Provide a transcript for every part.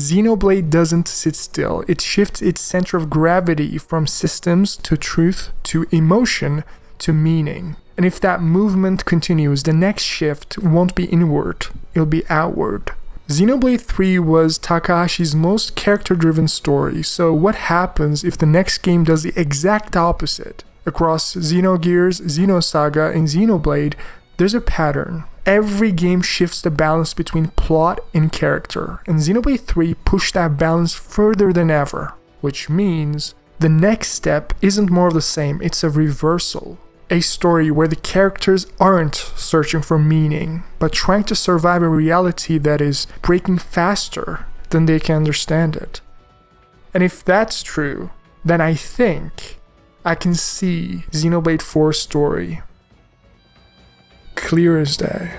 Xenoblade doesn't sit still. It shifts its center of gravity from systems to truth to emotion to meaning. And if that movement continues, the next shift won't be inward, it'll be outward. Xenoblade 3 was Takahashi's most character-driven story, so what happens if the next game does the exact opposite? Across Xenogears, Xenosaga, and Xenoblade, there's a pattern. Every game shifts the balance between plot and character, and Xenoblade 3 pushed that balance further than ever, which means the next step isn't more of the same, it's a reversal. A story where the characters aren't searching for meaning, but trying to survive a reality that is breaking faster than they can understand it. And if that's true, then I think I can see Xenoblade 4's story clear as day.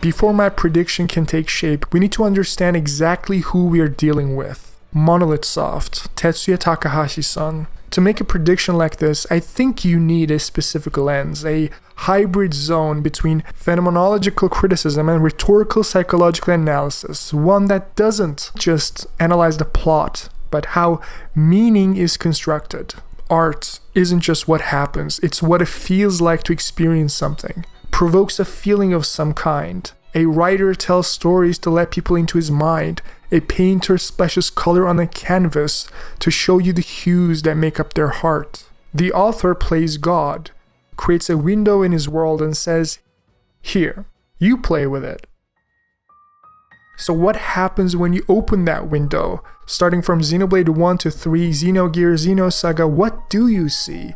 Before my prediction can take shape, we need to understand exactly who we are dealing with. Monolith Soft, Tetsuya Takahashi-san. To make a prediction like this, I think you need a specific lens, a hybrid zone between phenomenological criticism and rhetorical psychological analysis, one that doesn't just analyze the plot, but how meaning is constructed. Art isn't just what happens, it's what it feels like to experience something. Provokes a feeling of some kind. A writer tells stories to let people into his mind. A painter splashes color on a canvas to show you the hues that make up their heart. The author plays God, creates a window in his world and says, "Here, you play with it." So what happens when you open that window? Starting from Xenoblade 1 to 3, Xenogears, Xenosaga, what do you see?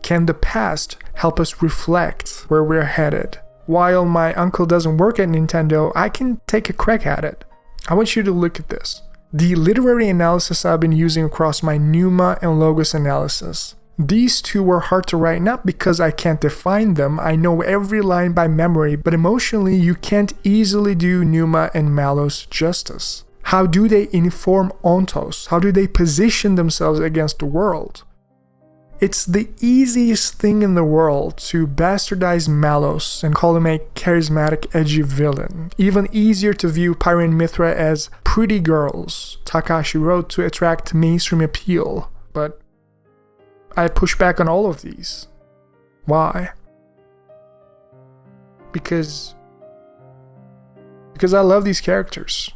Can the past help us reflect where we're headed? While my uncle doesn't work at Nintendo, I can take a crack at it. I want you to look at this. The literary analysis I've been using across my Pneuma and Logos analysis. These two were hard to write, not because I can't define them, I know every line by memory, but emotionally you can't easily do Pneuma and Malos justice. How do they inform Ontos? How do they position themselves against the world? It's the easiest thing in the world to bastardize Malos and call him a charismatic, edgy villain. Even easier to view Pyra and Mithra as pretty girls, Takahashi wrote to attract mainstream appeal. But I push back on all of these. Why? Because I love these characters.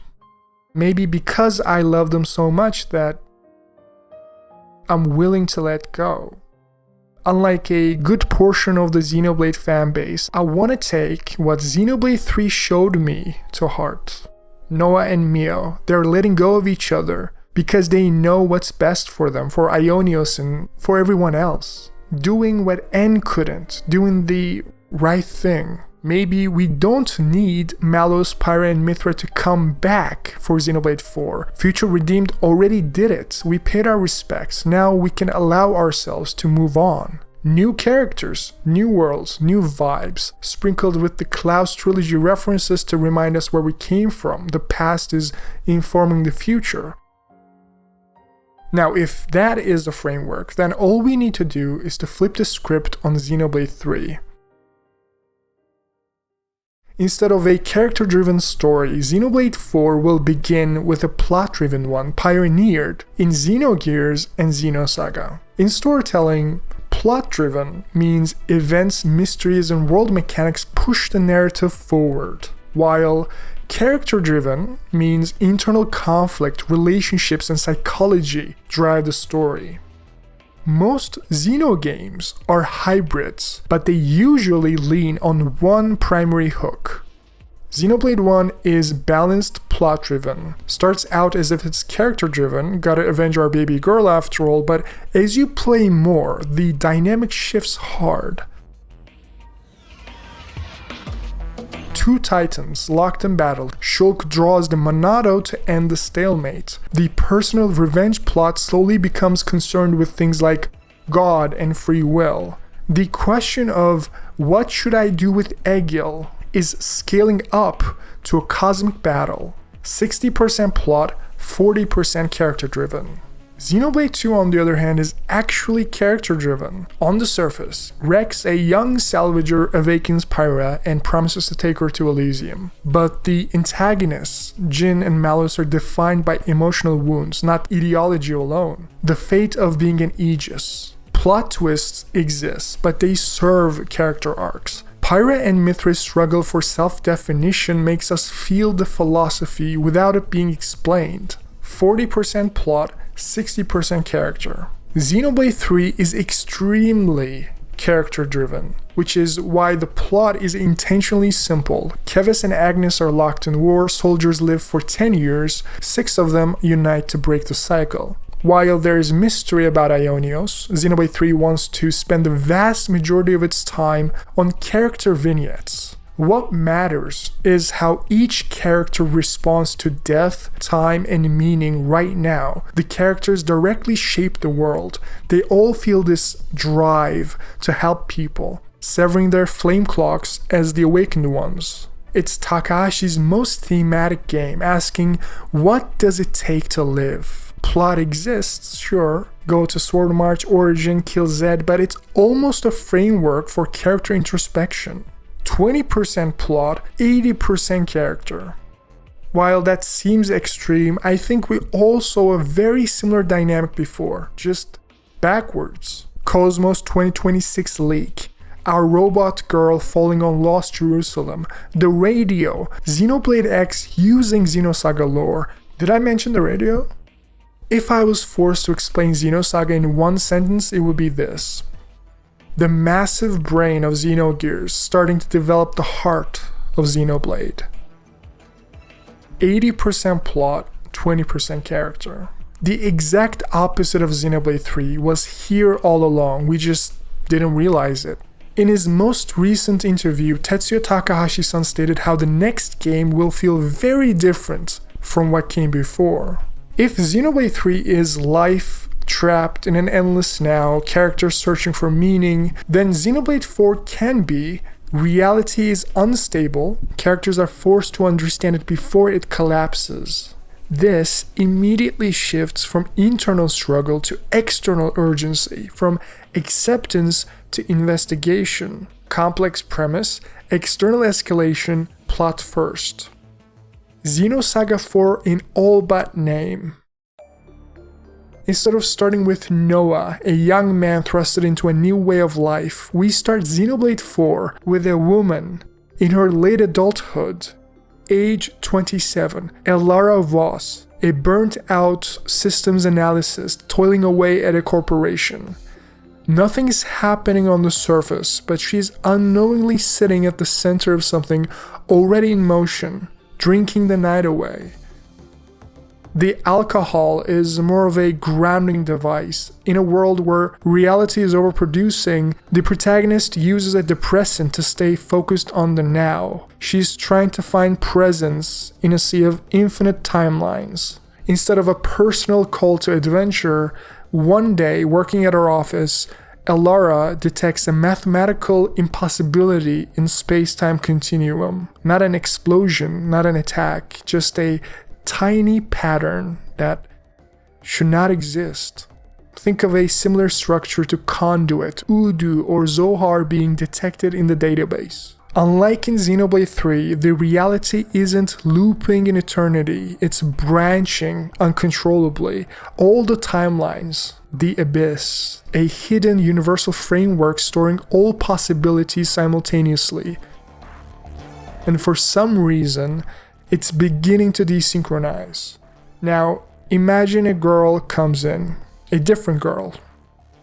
Maybe because I love them so much that I'm willing to let go. Unlike a good portion of the Xenoblade fanbase, I want to take what Xenoblade 3 showed me to heart. Noah and Mio, they're letting go of each other because they know what's best for them, for Ionios and for everyone else. Doing what N couldn't, doing the right thing. Maybe we don't need Malos, Pyra, and Mithra to come back for Xenoblade 4. Future Redeemed already did it. We paid our respects. Now we can allow ourselves to move on. New characters, new worlds, new vibes, sprinkled with the Klaus trilogy references to remind us where we came from. The past is informing the future. Now, if that is the framework, then all we need to do is to flip the script on Xenoblade 3. Instead of a character-driven story, Xenoblade 4 will begin with a plot-driven one pioneered in Xenogears and Xenosaga. In storytelling, plot-driven means events, mysteries, and world mechanics push the narrative forward, while character-driven means internal conflict, relationships, and psychology drive the story. Most Xeno games are hybrids, but they usually lean on one primary hook. Xenoblade 1 is balanced plot-driven. Starts out as if it's character-driven, gotta avenge our baby girl after all, but as you play more, the dynamic shifts hard. two titans locked in battle. Shulk draws the Monado to end the stalemate. The personal revenge plot slowly becomes concerned with things like God and free will. The question of what should I do with Egil is scaling up to a cosmic battle. 60% plot, 40% character driven. Xenoblade 2 on the other hand is actually character driven. On the surface, Rex, a young salvager, awakens Pyra and promises to take her to Elysium. But the antagonists, Jin and Malus, are defined by emotional wounds, not ideology alone. The fate of being an Aegis. Plot twists exist, but they serve character arcs. Pyra and Mithra's struggle for self-definition makes us feel the philosophy without it being explained. 40% plot, 60% character. Xenoblade 3 is extremely character-driven, which is why the plot is intentionally simple. Keves and Agnes are locked in war, soldiers live for 10 years, 6 of them unite to break the cycle. While there is mystery about Ionios, Xenoblade 3 wants to spend the vast majority of its time on character vignettes. What matters is how each character responds to death, time, and meaning right now. The characters directly shape the world. They all feel this drive to help people, severing their flame clocks as the awakened ones. It's Takahashi's most thematic game, asking, what does it take to live? Plot exists, sure. Go to Sword March, Origin, Kill Zed, but it's almost a framework for character introspection. 20% plot, 80% character. While that seems extreme, I think we all saw a very similar dynamic before, just backwards. Cosmos 2026 leak, our robot girl falling on Lost Jerusalem, the radio, Xenoblade X using Xenosaga lore. Did I mention the radio? If I was forced to explain Xenosaga in one sentence, it would be this. The massive brain of Xenogears starting to develop the heart of Xenoblade. 80% plot, 20% character. The exact opposite of Xenoblade 3 was here all along, we just didn't realize it. In his most recent interview, Tetsuya Takahashi-san stated how the next game will feel very different from what came before. If Xenoblade 3 is life trapped in an endless now, characters searching for meaning, then Xenoblade 4 can be reality is unstable, characters are forced to understand it before it collapses. This immediately shifts from internal struggle to external urgency, from acceptance to investigation. Complex premise, external escalation, plot first. Xenosaga 4 in all but name. Instead of starting with Noah, a young man thrusted into a new way of life, we start Xenoblade 4 with a woman in her late adulthood, age 27, Elara Voss, a burnt-out systems analysis toiling away at a corporation. Nothing is happening on the surface, but she's unknowingly sitting at the center of something already in motion, drinking the night away. The alcohol is more of a grounding device. In a world where reality is overproducing, the protagonist uses a depressant to stay focused on the now. She's trying to find presence in a sea of infinite timelines. Instead of a personal call to adventure, one day, working at her office, Elara detects a mathematical impossibility in space-time continuum. Not an explosion, not an attack, just a tiny pattern that should not exist. Think of a similar structure to Conduit, Udu, or Zohar being detected in the database. Unlike in Xenoblade 3, the reality isn't looping in eternity, it's branching uncontrollably. All the timelines, the abyss, a hidden universal framework storing all possibilities simultaneously. And for some reason, it's beginning to desynchronize. Now, imagine a girl comes in, a different girl.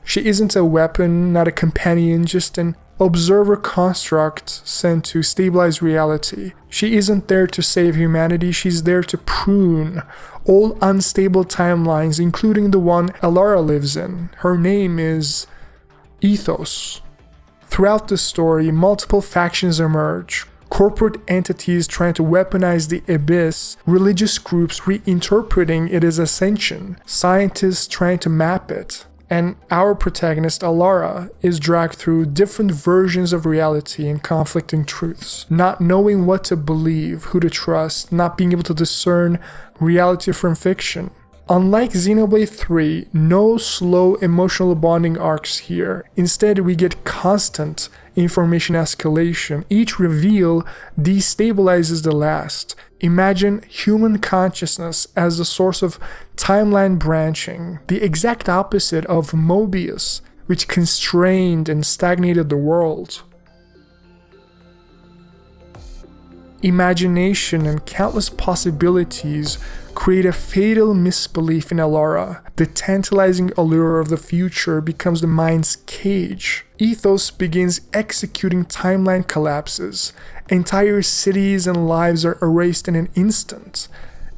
She isn't a weapon, not a companion, just an observer construct sent to stabilize reality. She isn't there to save humanity, she's there to prune all unstable timelines, including the one Elara lives in. Her name is Ethos. Throughout the story, multiple factions emerge. corporate entities trying to weaponize the abyss, religious groups reinterpreting it as ascension, scientists trying to map it. And our protagonist, Alara, is dragged through different versions of reality and conflicting truths, not knowing what to believe, who to trust, not being able to discern reality from fiction. Unlike Xenoblade 3, no slow emotional bonding arcs here. Instead, we get constant information escalation. Each reveal destabilizes the last. Imagine human consciousness as the source of timeline branching, the exact opposite of Mobius, which constrained and stagnated the world. Imagination and countless possibilities create a fatal misbelief in Alara. The tantalizing allure of the future becomes the mind's cage. Ethos begins executing timeline collapses. Entire cities and lives are erased in an instant.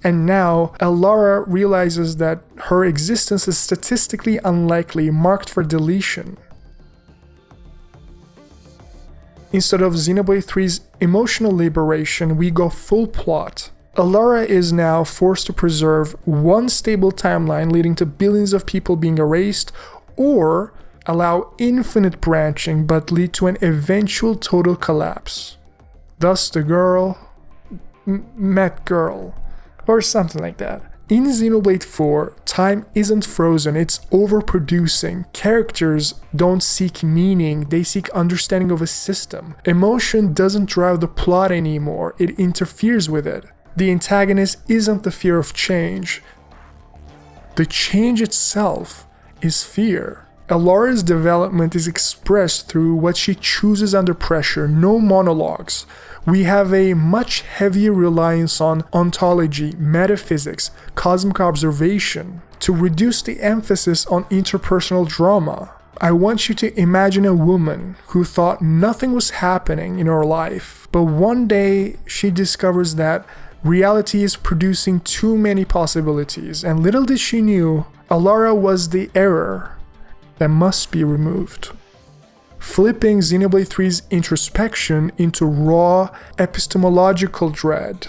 And now, Alara realizes that her existence is statistically unlikely, marked for deletion. Instead of Xenoblade 3's emotional liberation, we go full plot. Alara is now forced to preserve one stable timeline leading to billions of people being erased, or allow infinite branching but lead to an eventual total collapse. Thus the girl met girl, or something like that. In Xenoblade 4, time isn't frozen, it's overproducing. Characters don't seek meaning, they seek understanding of a system. Emotion doesn't drive the plot anymore, it interferes with it. The antagonist isn't the fear of change. The change itself is fear. Alara's development is expressed through what she chooses under pressure, no monologues. We have a much heavier reliance on ontology, metaphysics, cosmic observation, to reduce the emphasis on interpersonal drama. I want you to imagine a woman who thought nothing was happening in her life, but one day she discovers that reality is producing too many possibilities, and little did she knew, Alara was the error that must be removed. Flipping Xenoblade 3's introspection into raw epistemological dread.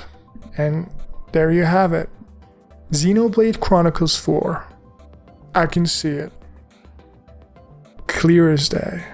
And there you have it. Xenoblade Chronicles 4. I can see it. Clear as day.